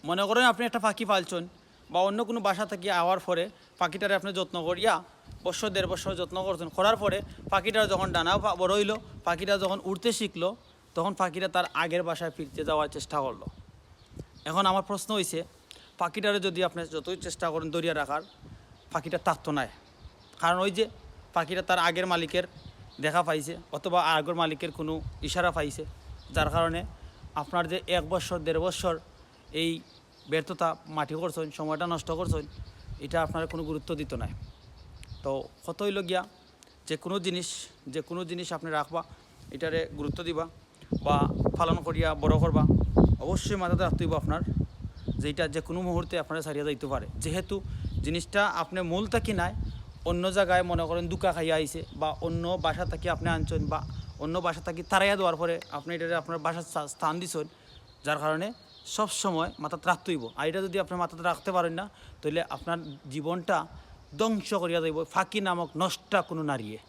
মনে করেন আপনি একটা পাখি পালছেন বা অন্য কোনো বাসা থেকে আওয়ার পরে পাখিটারে আপনি যত্ন করিয়া বছর 1.5 বছর যত্ন করছেন, করার পরে পাখিটার যখন ডানা বড় হইলো, পাখিটা যখন উড়তে শিখলো, তখন পাখিটা তার আগের বাসায় ফিরতে যাওয়ার চেষ্টা করলো। এখন আমার প্রশ্ন হয়েছে, পাখিটারে যদি আপনি যতই চেষ্টা করেন দরিয়া রাখার, পাখিটা থাকতো না। কারণ ওই যে পাখিটা তার আগের মালিকের দেখা পাইছে অথবা আগের মালিকের কোনো ইশারা পাইছে, যার কারণে আপনার যে 1 বছর 1.5 বছর এই ব্যর্থতা মাটি করছেন, সময়টা নষ্ট করছেন, এটা আপনার কোনো গুরুত্ব দিত না। তো কত হইল গিয়া যে কোনো জিনিস আপনি রাখবা, এটারে গুরুত্ব দিবা বা পালন করিয়া বড় করবা, অবশ্যই মাথাতে রাখতে হইব আপনার যে এটা যে কোনো মুহূর্তে আপনারা ছাড়িয়ে যাইতে পারে। যেহেতু জিনিসটা আপনি মূল থাকি নাই, অন্য জায়গায় মনে করেন দুকা খাইয়া আইছে বা অন্য বাসা থাকি আপনি আনছেন বা অন্য বাসা থাকি তারাইয়া দেওয়ার পরে আপনি এটারে আপনার বাসার স্থান দিচ্ছেন, যার কারণে সব সময় মাথাতে রাখতে হইব। আর এটা যদি আপনি মাথাতে রাখতে পারেন না, তাহলে আপনার জীবনটা ধ্বংস করিয়া যাইব ফাঁকি নামক নষ্টা কোনো নারীয়ে।